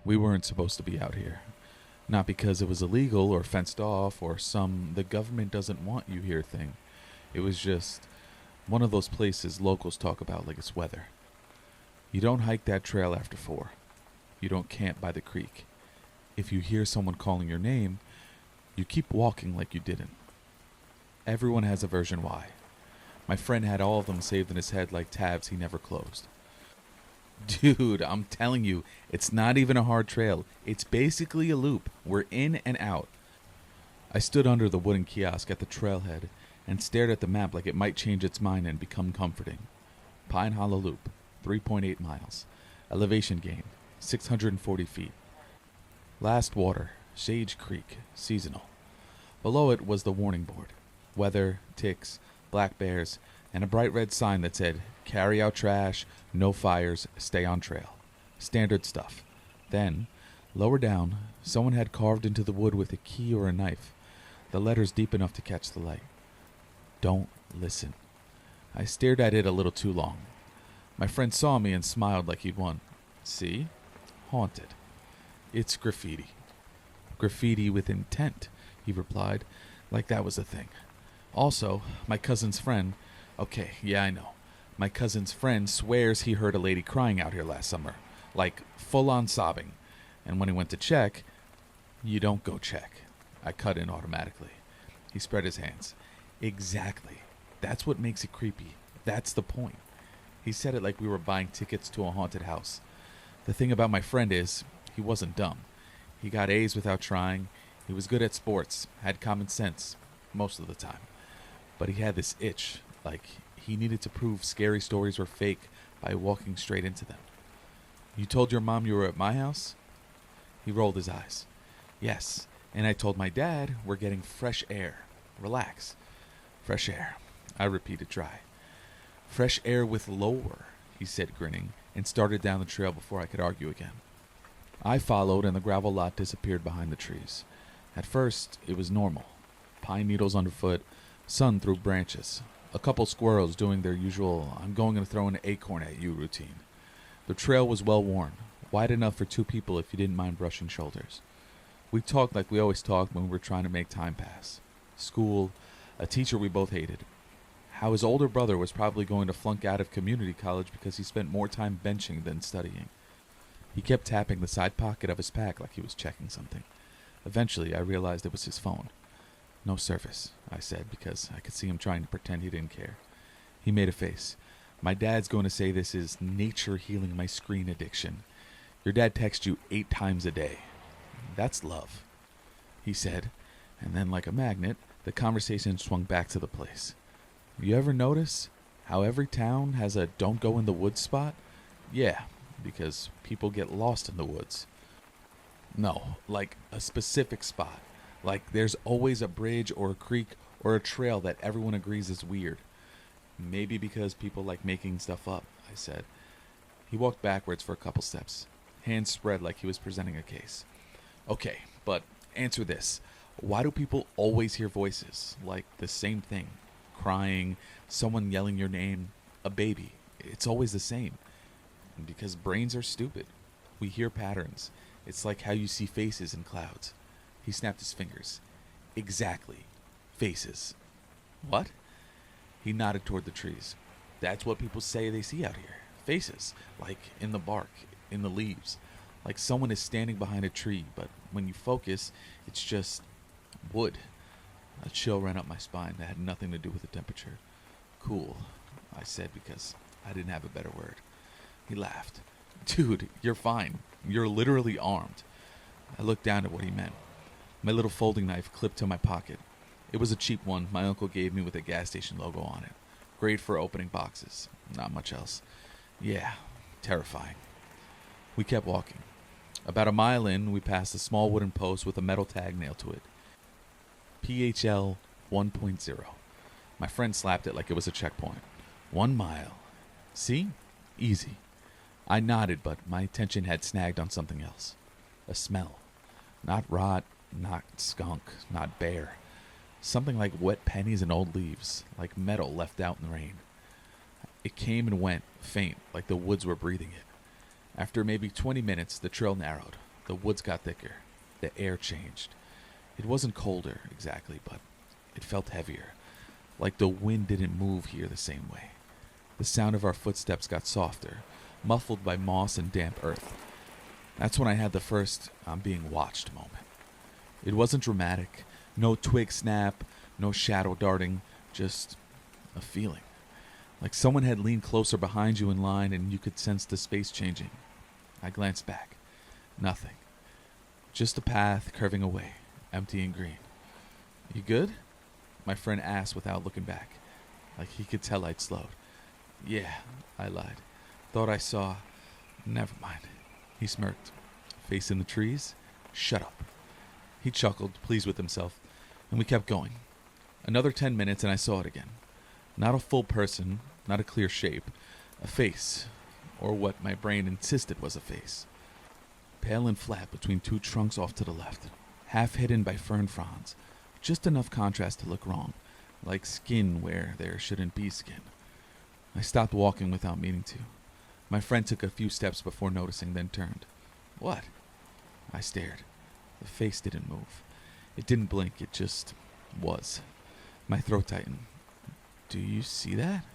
We weren't supposed to be out here. Not because it was illegal or fenced off or some the government doesn't want you here thing. It was just one of those places locals talk about like it's weather. You don't hike that trail after 4. You don't camp by the creek. If you hear someone calling your name, you keep walking like you didn't. Everyone has a version why. My friend had all of them saved in his head like tabs he never closed. Dude, I'm telling you, it's not even a hard trail. It's basically a loop. We're in and out. I stood under the wooden kiosk at the trailhead and stared at the map like it might change its mind and become comforting. Pine Hollow Loop, 3.8 miles. Elevation gain, 640 feet. Last water, Sage Creek, seasonal. Below it was the warning board. Weather, ticks, black bears, and a bright red sign that said, carry out trash, no fires, stay on trail. Standard stuff. Then, lower down, someone had carved into the wood with a key or a knife, the letters deep enough to catch the light. Don't listen. I stared at it a little too long. My friend saw me and smiled like he'd won. See? Haunted. It's graffiti. Graffiti with intent, he replied, like that was a thing. Also, my cousin's friend, okay, yeah, I know. My cousin's friend swears he heard a lady crying out here last summer, like full-on sobbing. And when he went to check, you don't go check. I cut in automatically. He spread his hands. Exactly. That's what makes it creepy. That's the point. He said it like we were buying tickets to a haunted house. The thing about my friend is, he wasn't dumb. He got A's without trying. He was good at sports, had common sense, most of the time. But he had this itch, like he needed to prove scary stories were fake by walking straight into them. You told your mom you were at my house? He rolled his eyes. Yes, and I told my dad we're getting fresh air. Relax. Fresh air. I repeated dry. Fresh air with lore, he said, grinning, and started down the trail before I could argue again. I followed, and the gravel lot disappeared behind the trees. At first, it was normal. Pine needles underfoot, sun through branches. A couple squirrels doing their usual, I'm going to throw an acorn at you routine. The trail was well worn, wide enough for 2 people if you didn't mind brushing shoulders. We talked like we always talked when we were trying to make time pass. School, a teacher we both hated. How his older brother was probably going to flunk out of community college because he spent more time benching than studying. He kept tapping the side pocket of his pack like he was checking something. Eventually, I realized it was his phone. No service, I said, because I could see him trying to pretend he didn't care. He made a face. My dad's going to say this is nature healing my screen addiction. Your dad texts you 8 times a day. That's love, he said, and then like a magnet, the conversation swung back to the place. You ever notice how every town has a don't go in the woods spot? Yeah, because people get lost in the woods. No, like a specific spot. Like there's always a bridge or a creek or a trail that everyone agrees is weird. Maybe because people like making stuff up, I said. He walked backwards for a couple steps, hands spread like he was presenting a case. Okay, but answer this. Why do people always hear voices? Like the same thing. Crying, someone yelling your name, a baby. It's always the same. Because brains are stupid. We hear patterns. It's like how you see faces in clouds. He snapped his fingers. Exactly. Faces. What? He nodded toward the trees. That's what people say they see out here. Faces. Like in the bark, in the leaves. Like someone is standing behind a tree, but when you focus, it's just wood. A chill ran up my spine that had nothing to do with the temperature. Cool, I said because I didn't have a better word. He laughed. Dude, you're fine. You're literally armed. I looked down at what he meant. My little folding knife clipped to my pocket. It was a cheap one my uncle gave me with a gas station logo on it. Great for opening boxes. Not much else. Yeah, terrifying. We kept walking. About a mile in, we passed a small wooden post with a metal tag nailed to it. PHL 1.0. My friend slapped it like it was a checkpoint. 1 mile. See? Easy. I nodded, but my attention had snagged on something else. A smell. Not rot, not skunk, not bear. Something like wet pennies and old leaves, like metal left out in the rain. It came and went, faint, like the woods were breathing it. After maybe 20 minutes, the trail narrowed. The woods got thicker. The air changed. It wasn't colder, exactly, but it felt heavier. Like the wind didn't move here the same way. The sound of our footsteps got softer, muffled by moss and damp earth. That's when I had the first "I'm being watched" moment. It wasn't dramatic. No twig snap, no shadow darting, just a feeling. Like someone had leaned closer behind you in line and you could sense the space changing. I glanced back. Nothing. Just a path curving away, empty and green. "You good?" my friend asked without looking back. Like he could tell I'd slowed. "Yeah," I lied. "Thought I saw..." "Never mind." He smirked. "Face in the trees? Shut up." He chuckled, pleased with himself, and we kept going. Another 10 minutes and I saw it again. Not a full person, not a clear shape. A face, or what my brain insisted was a face. Pale and flat between two trunks off to the left, half hidden by fern fronds. Just enough contrast to look wrong, like skin where there shouldn't be skin. I stopped walking without meaning to. My friend took a few steps before noticing, then turned. "What?" I stared. The face didn't move. It didn't blink, it just was. My throat tightened. "Do you see that?"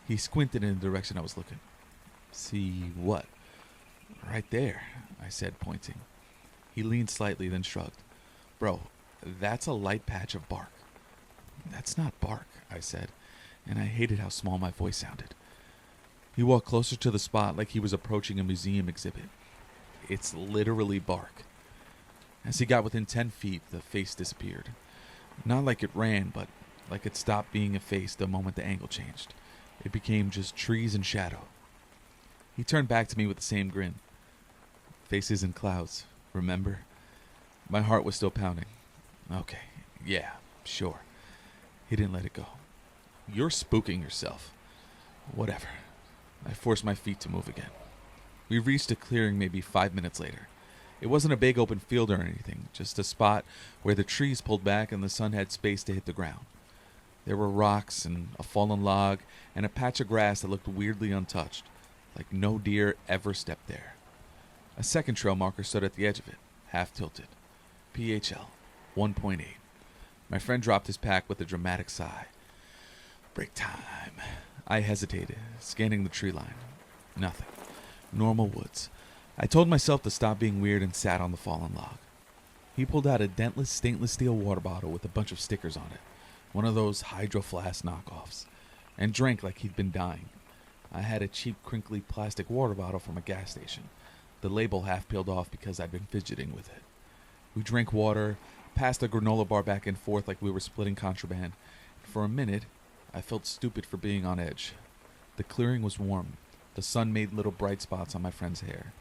He squinted in the direction I was looking. "See what?" "Right there," I said, pointing. He leaned slightly, then shrugged. "Bro, that's a light patch of bark." "That's not bark," I said, and I hated how small my voice sounded. He walked closer to the spot like he was approaching a museum exhibit. "It's literally bark." As he got within 10 feet, the face disappeared. Not like it ran, but like it stopped being a face the moment the angle changed. It became just trees and shadow. He turned back to me with the same grin. "Faces in clouds, remember?" My heart was still pounding. "Okay, yeah, sure." He didn't let it go. "You're spooking yourself." "Whatever." I forced my feet to move again. We reached a clearing maybe 5 minutes later. It wasn't a big open field or anything, just a spot where the trees pulled back and the sun had space to hit the ground. There were rocks and a fallen log and a patch of grass that looked weirdly untouched, like no deer ever stepped there. A second trail marker stood at the edge of it, half tilted. PHL 1.8. My friend dropped his pack with a dramatic sigh. "Break time." I hesitated, scanning the tree line. Nothing. Normal woods. I told myself to stop being weird and sat on the fallen log. He pulled out a dentless stainless steel water bottle with a bunch of stickers on it, one of those Hydro Flask knockoffs, and drank like he'd been dying. I had a cheap, crinkly plastic water bottle from a gas station, the label half peeled off because I'd been fidgeting with it. We drank water, passed a granola bar back and forth like we were splitting contraband. For a minute, I felt stupid for being on edge. The clearing was warm. The sun made little bright spots on my friend's hair.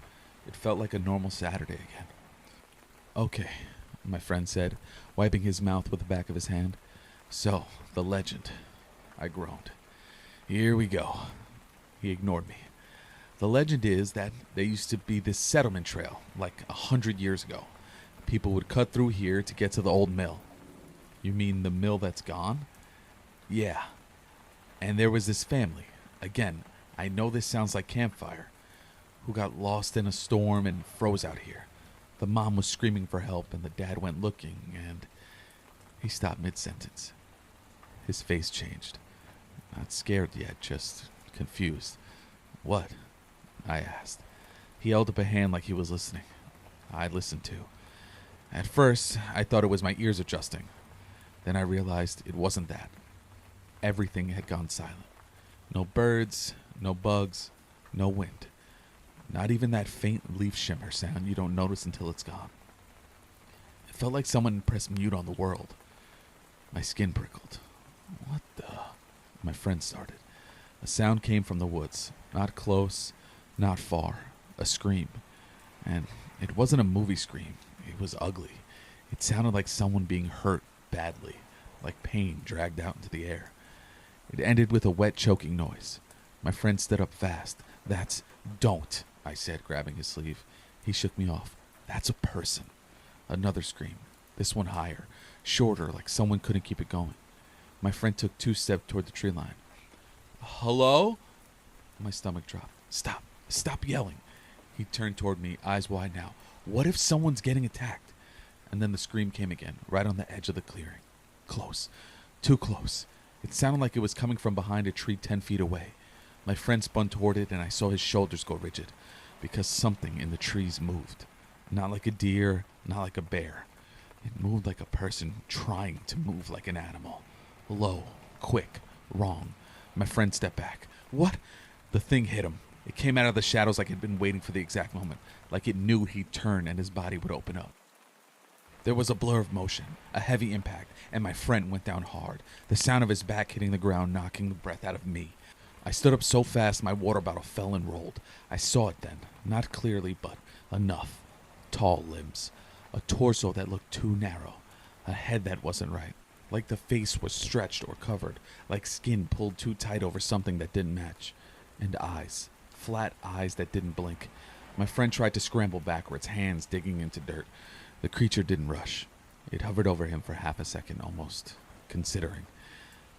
It felt like a normal Saturday again. "Okay," my friend said, wiping his mouth with the back of his hand. "So, the legend." I groaned. "Here we go." He ignored me. "The legend is that there used to be this settlement trail, like 100 years ago. People would cut through here to get to the old mill." "You mean the mill that's gone?" "Yeah. And there was this family, again, I know this sounds like campfire, who got lost in a storm and froze out here. The mom was screaming for help and the dad went looking and..." He stopped mid-sentence. His face changed. Not scared yet, just confused. "What?" I asked. He held up a hand like he was listening. I listened too. At first, I thought it was my ears adjusting. Then I realized it wasn't that. Everything had gone silent. No birds, no bugs, no wind. Not even that faint leaf shimmer sound you don't notice until it's gone. It felt like someone pressed mute on the world. My skin prickled. "What the..." my friend started. A sound came from the woods. Not close, not far. A scream. And it wasn't a movie scream. It was ugly. It sounded like someone being hurt badly, like pain dragged out into the air. It ended with a wet, choking noise. My friend stood up fast. "That's..." "Don't," I said, grabbing his sleeve. He shook me off. "That's a person." Another scream. This one higher, shorter, like someone couldn't keep it going. My friend took 2 steps toward the tree line. "Hello?" My stomach dropped. Stop yelling." He turned toward me, eyes wide now. What if someone's getting attacked? And then the scream came again, right on the edge of the clearing. Close. Too close. It sounded like it was coming from behind a tree 10 feet away. My friend spun toward it, and I saw his shoulders go rigid, because something in the trees moved. Not like a deer, not like a bear. It moved like a person trying to move like an animal. Low, quick, wrong. My friend stepped back. What? The thing hit him. It came out of the shadows like it had been waiting for the exact moment, like it knew he'd turn and his body would open up. There was a blur of motion, a heavy impact, and my friend went down hard, the sound of his back hitting the ground knocking the breath out of me. I stood up so fast my water bottle fell and rolled. I saw it then, not clearly, but enough. Tall limbs, a torso that looked too narrow, a head that wasn't right, like the face was stretched or covered, like skin pulled too tight over something that didn't match, and eyes, flat eyes that didn't blink. My friend tried to scramble backwards, hands digging into dirt. The creature didn't rush. It hovered over him for half a second, almost considering.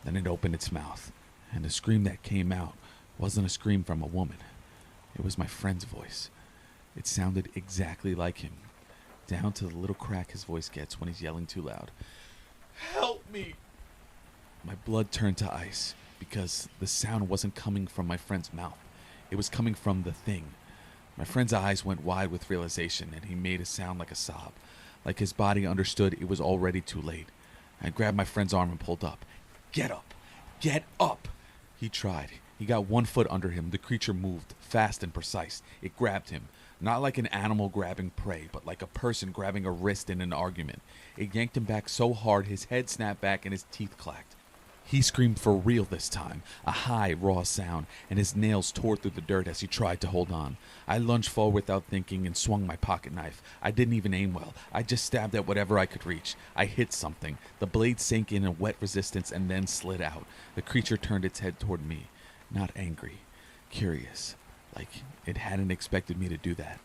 Then it opened its mouth, and the scream that came out wasn't a scream from a woman. It was my friend's voice. It sounded exactly like him, down to the little crack his voice gets when he's yelling too loud. Help me! My blood turned to ice, because the sound wasn't coming from my friend's mouth. It was coming from the thing. My friend's eyes went wide with realization, and he made a sound like a sob, like his body understood it was already too late. I grabbed my friend's arm and pulled up. Get up! Get up! He tried. He got 1 foot under him. The creature moved, fast and precise. It grabbed him, not like an animal grabbing prey, but like a person grabbing a wrist in an argument. It yanked him back so hard his head snapped back and his teeth clacked. He screamed for real this time, a high, raw sound, and his nails tore through the dirt as he tried to hold on. I lunged forward without thinking and swung my pocket knife. I didn't even aim well. I just stabbed at whatever I could reach. I hit something. The blade sank in a wet resistance and then slid out. The creature turned its head toward me, not angry, curious, like it hadn't expected me to do that.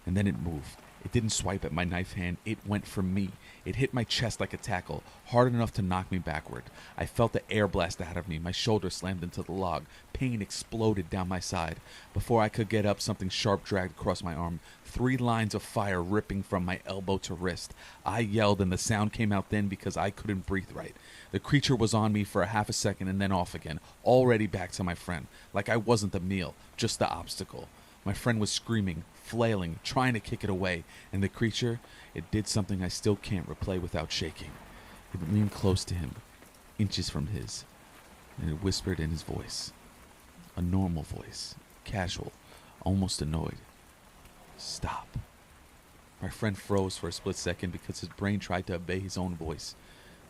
And then it moved. It didn't swipe at my knife hand. It went for me. It hit my chest like a tackle, hard enough to knock me backward. I felt the air blast out of me. My shoulder slammed into the log. Pain exploded down my side. Before I could get up, something sharp dragged across my arm. 3 lines of fire ripping from my elbow to wrist. I yelled, and the sound came out then because I couldn't breathe right. The creature was on me for a half a second and then off again, already back to my friend, like I wasn't the meal, just the obstacle. My friend was screaming, flailing, trying to kick it away, and the creature, it did something I still can't replay without shaking. It leaned close to him, inches from his, and it whispered in his voice. A normal voice, casual, almost annoyed. Stop. My friend froze for a split second because his brain tried to obey his own voice.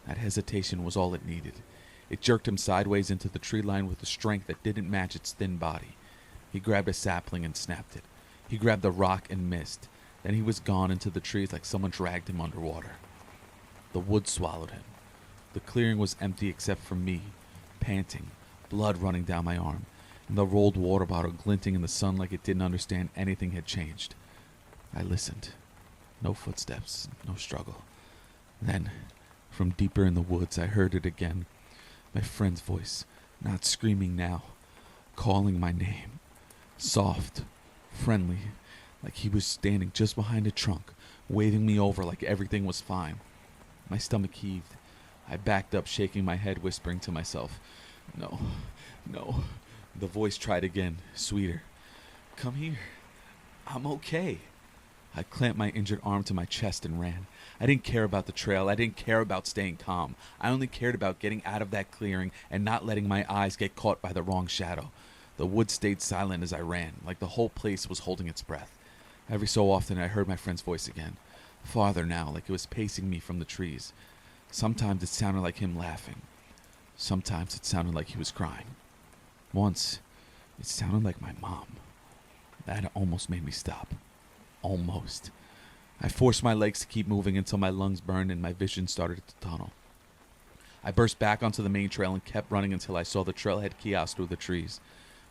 That hesitation was all it needed. It jerked him sideways into the tree line with a strength that didn't match its thin body. He grabbed a sapling and snapped it. He grabbed a rock and missed. Then he was gone into the trees like someone dragged him underwater. The woods swallowed him. The clearing was empty except for me, panting, blood running down my arm, and the rolled water bottle glinting in the sun like it didn't understand anything had changed. I listened. No footsteps, no struggle. Then, from deeper in the woods, I heard it again. My friend's voice, not screaming now, calling my name. Soft, friendly, like he was standing just behind a trunk, waving me over like everything was fine. My stomach heaved. I backed up, shaking my head, whispering to myself, No, no. The voice tried again, sweeter. Come here. I'm okay. I clamped my injured arm to my chest and ran. I didn't care about the trail. I didn't care about staying calm. I only cared about getting out of that clearing and not letting my eyes get caught by the wrong shadow. The woods stayed silent as I ran, like the whole place was holding its breath. Every so often I heard my friend's voice again, farther now, like it was pacing me from the trees. Sometimes it sounded like him laughing. Sometimes it sounded like he was crying. Once, it sounded like my mom. That almost made me stop. Almost. I forced my legs to keep moving until my lungs burned and my vision started to tunnel. I burst back onto the main trail and kept running until I saw the trailhead kiosk through the trees.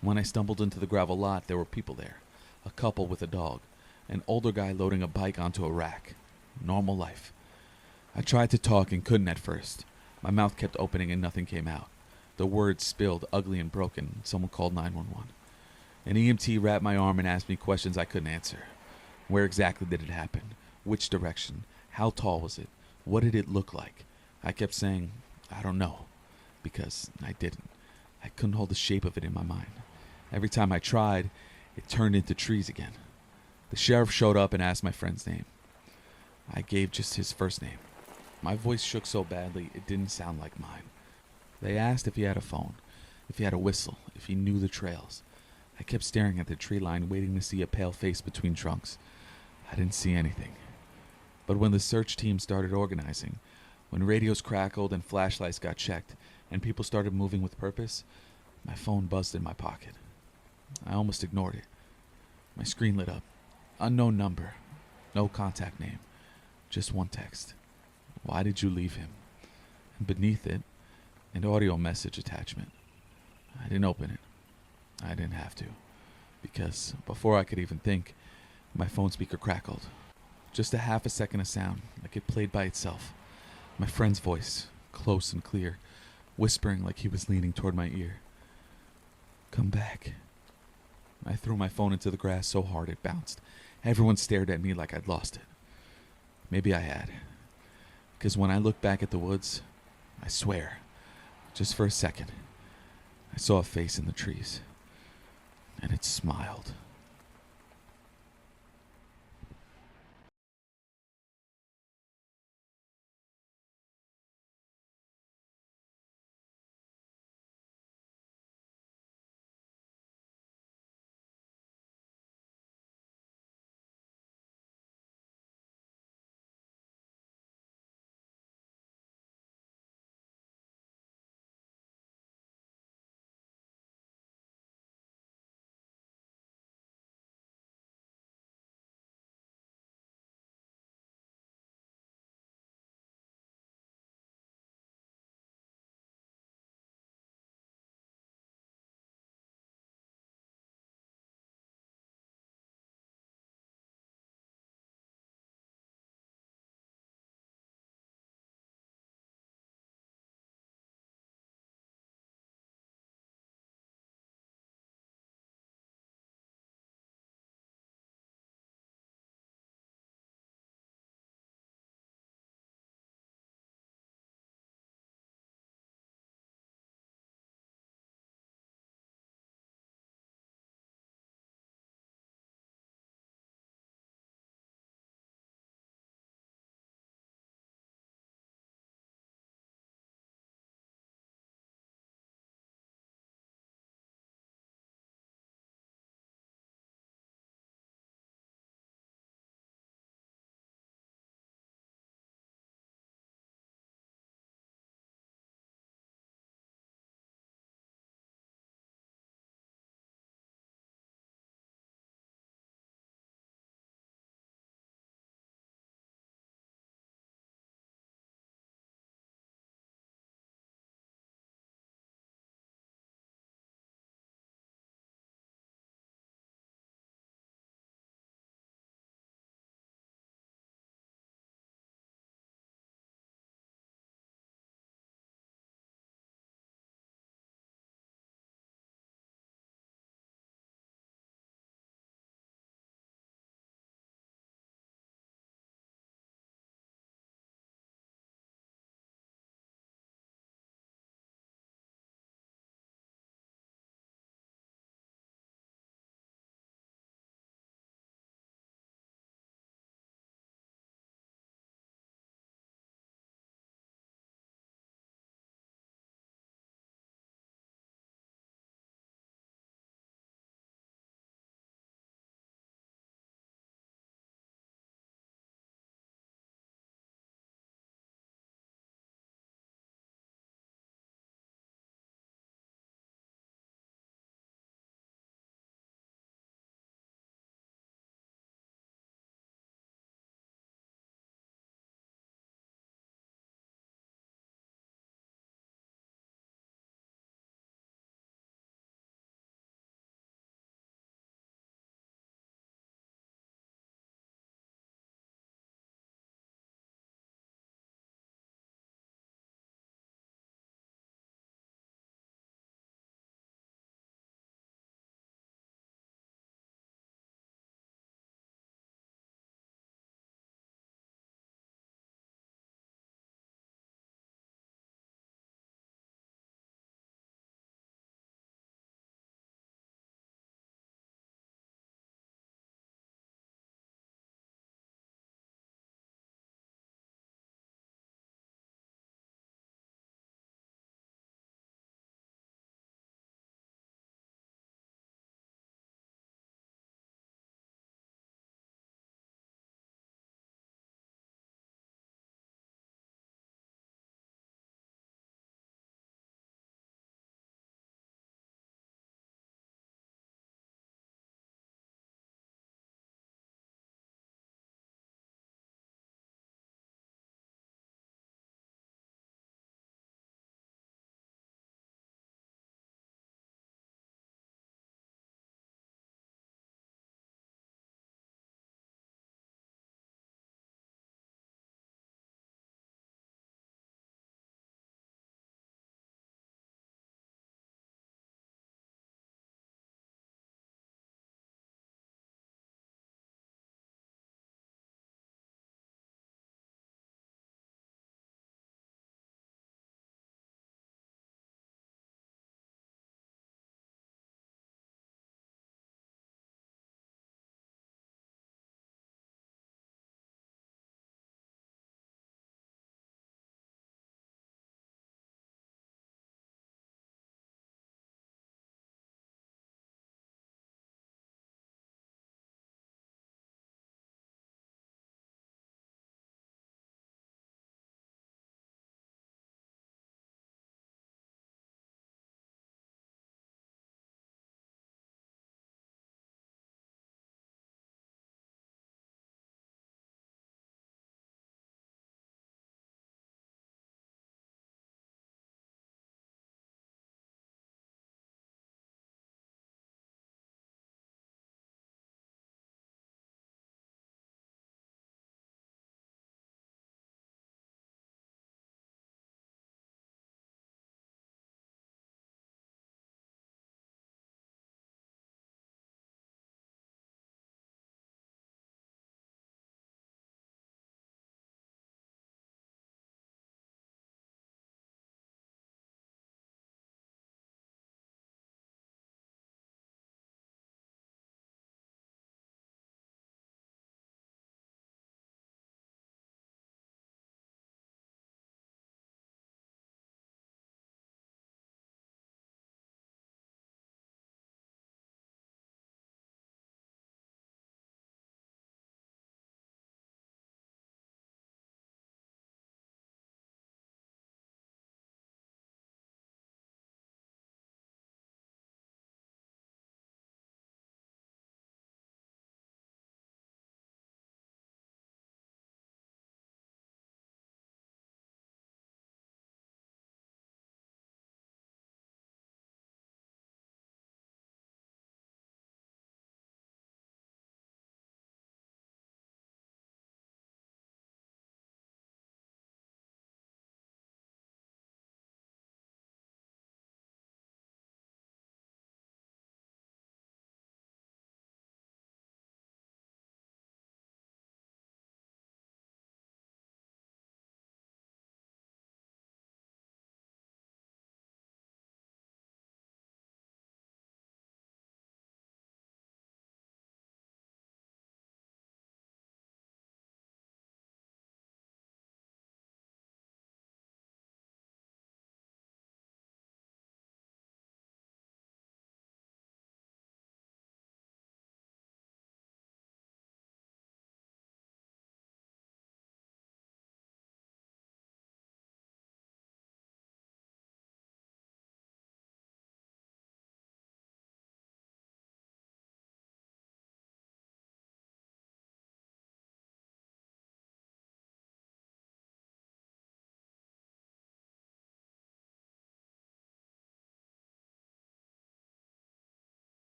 When I stumbled into the gravel lot, there were people there. A couple with a dog. An older guy loading a bike onto a rack. Normal life. I tried to talk and couldn't at first. My mouth kept opening and nothing came out. The words spilled, ugly and broken. Someone called 911. An EMT wrapped my arm and asked me questions I couldn't answer. Where exactly did it happen? Which direction? How tall was it? What did it look like? I kept saying, I don't know, because I didn't. I couldn't hold the shape of it in my mind. Every time I tried, it turned into trees again. The sheriff showed up and asked my friend's name. I gave just his first name. My voice shook so badly it didn't sound like mine. They asked if he had a phone, if he had a whistle, if he knew the trails. I kept staring at the tree line, waiting to see a pale face between trunks. I didn't see anything. But when the search team started organizing, when radios crackled and flashlights got checked, and people started moving with purpose, my phone buzzed in my pocket. I almost ignored it. My screen lit up. Unknown number. No contact name. Just one text. Why did you leave him? And beneath it, an audio message attachment. I didn't open it. I didn't have to. Because before I could even think, my phone speaker crackled. Just a half a second of sound, like it played by itself. My friend's voice, close and clear, whispering like he was leaning toward my ear. Come back. I threw my phone into the grass so hard it bounced. Everyone stared at me like I'd lost it. Maybe I had. Because when I looked back at the woods, I swear, just for a second, I saw a face in the trees. And it smiled.